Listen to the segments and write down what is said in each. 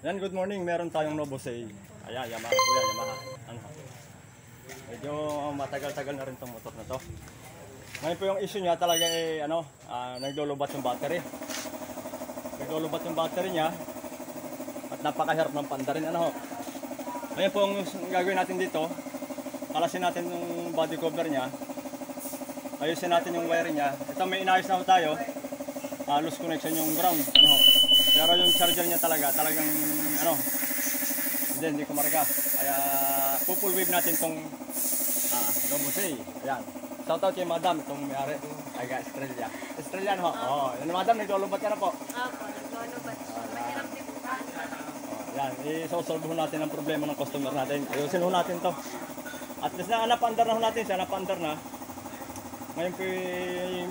Yan, good morning. Meron tayong Novo Say. Ayan, Yamaha po yan, Yamaha. Ano? Medyo matagal-tagal na rin tong motor na to. Ngayon po yung issue niya talaga naglulubat yung battery. Naglulubat yung battery niya at napakahirap ng pandarin. Ngayon po ang gagawin natin dito, kalasin natin yung body cover niya. Ayusin natin yung wiring niya. Ito may inayos na tayo. Loose connection yung ground. Pero yung charger niya talagang hindi kumarga. Kaya full wave natin tong Novo Say. Ayan. Shoutout kay Madam itong may-ari. Taga Estrella. Estrella no? Oh, yan Madam, naglulubat ka na po. Opo, naglulubat. Mahirap din po. Yan, i-solve natin ang problema ng customer natin. Ayusin natin to. At least napandar na natin siya, napandar na. Ngayon po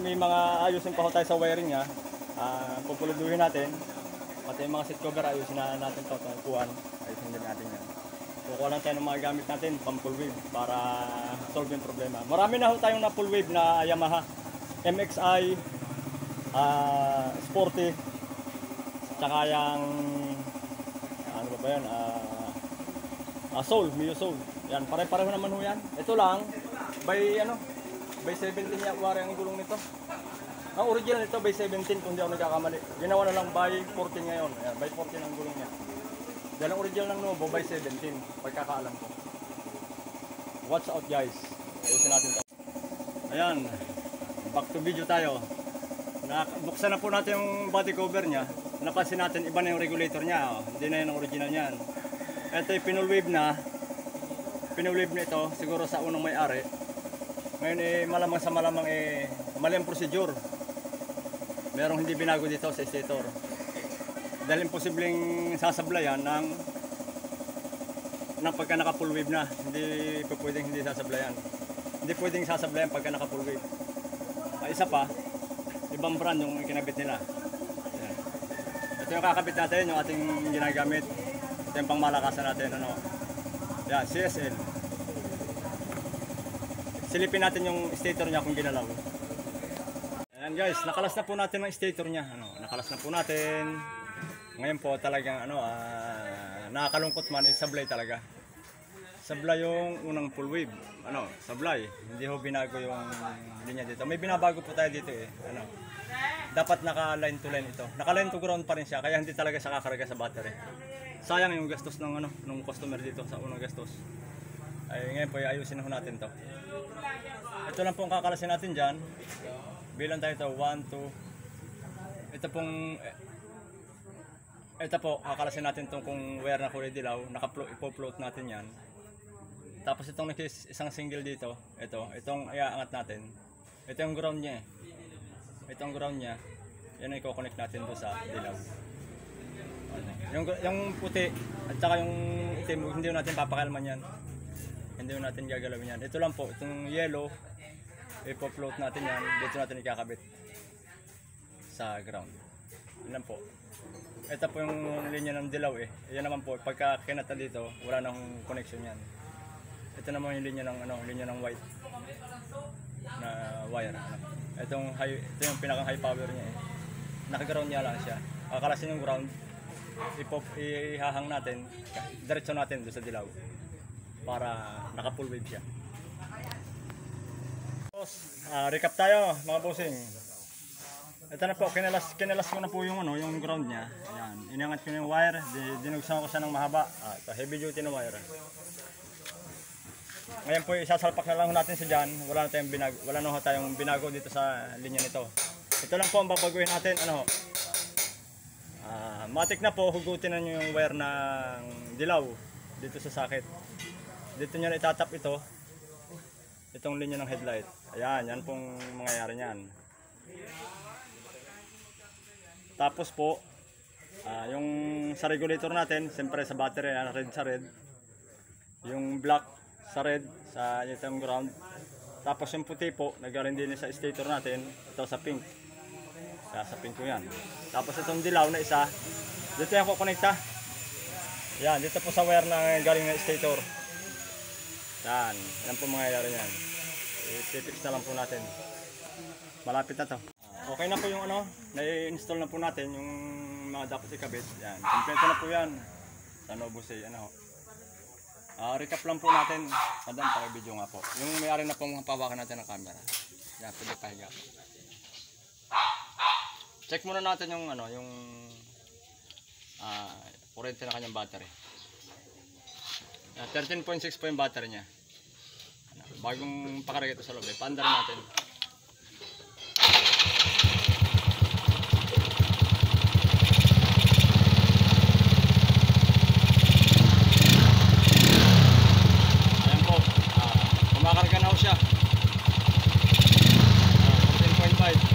may mga ayusin pa tayo sa wiring niya. Pupuluduhin natin. Pati yung mga seat cover ayusin na natin ito. Kuhan. Ayusin din natin yan. Kukuha lang tayo ng mga gamit natin pang full wave para solve yung problema. Marami na tayong na full wave na Yamaha MXI Sporty tsaka yung ano ba yan Soul, Mio Soul. Yan, pare-pareho naman ho yan. Ito lang by 17 niya kuwari ang gulong nito. Ang original nito by 17 kung di ako nagkakamali. Ginawa na lang by 14 ngayon. Ayan, by 14 ang gulong niya. Dahil ang original ng Novo by 17, pagkakaalam ko. Watch out guys. Ayusin natin ito. Ayan, back to video tayo. Buksan na po natin yung body cover niya. Napansin natin iba na yung regulator niya. Hindi na yung original niyan. Ito yung pinul wave na ito siguro sa unang may-ari. Ngayon malamang sa malamang mali ang procedure. Merong hindi binago dito sa stator. Dahil imposibleng sasablayan ng pagka naka full wave na. Hindi pwedeng hindi sasablayan. Hindi pwedeng sasablayan pagka naka full wave. Isa pa, ibang brand yung kinabit nila. Ayan. Ito yung kakabit natin, yung ating ginagamit. Ito yung pangmalakasan natin. Yan, CSL. Silipin natin yung stator niya kung ginalaw. Ayan guys, nakalas na po natin ang stator niya. Nakalas na po natin. Ngayon po talagang nakakalungkot man, sablay talaga. Sablay yung unang full wave. Sablay. Hindi ho binago yung linya dito. May binabago po tayo dito Dapat naka-line to line ito. Naka-line to ground pa rin siya, kaya hindi talaga siya kakarga sa battery. Sayang yung gastos ng ng customer dito sa unang gastos. Ngayon po ayusin ho natin to. Ito lang po ang kakalasin natin dyan. Bilang tayo ito, 1, 2. Ito po, kakalasin natin itong kung wire na kulay dilaw. Ipo-float natin yan. Tapos itong isang single dito. Itong iaangat natin. Ito yung ground niya Itong ground niya. Yan ay i-connect natin doon sa dilaw. Yung puti at saka yung itim, hindi natin papakalman yan. Hindi natin gagalawin yan. Ito lang po, itong yellow, ipo-float natin yan. Dito natin ikakabit sa ground. Yan lang po. Ito po yung linya ng dilaw Yan naman po, pagka kinata dito, wala nang connection yan. Ito naman yung linya ng white na wire. Ito yung pinakang high power niya Naka-ground niya lang siya. Kakalasin yung ground, ihahang natin, diretso natin doon sa dilaw para naka-full wave siya. Recap tayo mga bossing. Ito na po, kinalas ko na po yung ground niya. Ayan, inangat ko na yung wire, dinugsan ko siya ng mahaba. Ito, heavy duty na wire. Ngayon po, isasalpak na lang natin siya dyan. Wala na tayong binago dito sa linya nito. Ito lang po ang babaguhin natin. Matik na po, hugutin na nyo yung wire ng dilaw dito sa socket. Dito nyo na itatap itong linya ng headlight. Ayan, yan pong mangyayari niyan. Tapos po, yung sa regulator natin, siyempre sa battery, red sa red. Yung black sa red, sa itong ground. Tapos yung puti po, nagaling din sa stator natin, ito sa pink. Sa pink ko yan. Tapos itong dilaw na isa, dito yung kukonekta. Yan, dito po sa wire na galing na stator. Yan po mangyayari yan. I-fix na lang po natin. Malapit na to. Okay na po yung na-install na po natin yung mga dapat ikabit. Yan, kompleto na po yan. Sa Novosay, ano ho. Recap lang po natin, madam, paki-video nga po. Yung may-ari na pong pawakan natin ng camera. Yan, pwede pahiga po. Check muna natin yung ano, yung kurente na kanyang battery. 13.6 po yung battery niya. Bagong pakarga ito sa loob, paandar natin. Ayan po, kumakarga na ho siya. 14.5.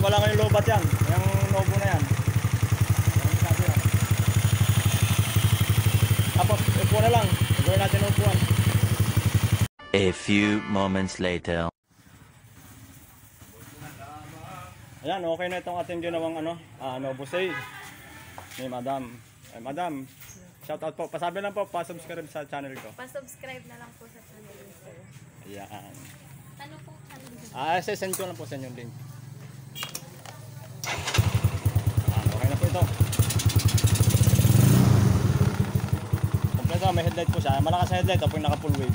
Wala kayong lobat yan. Yung Novo na yan. Tapos, upo na lang. Gawin natin upuan. A few moments later. Ayan, okay na itong ating ginawang Novosay ni Madam. Madam, shout out po. Pasabi lang po, pa-subscribe sa channel ko. Pa-subscribe na lang po sa channel niyo, sir. Ayan. Ano po channel? Send ko lang po sa inyo yung link. Okay na po ito. Kompleto, may headlight po siya. Malakas na headlight, tapos naka full wave.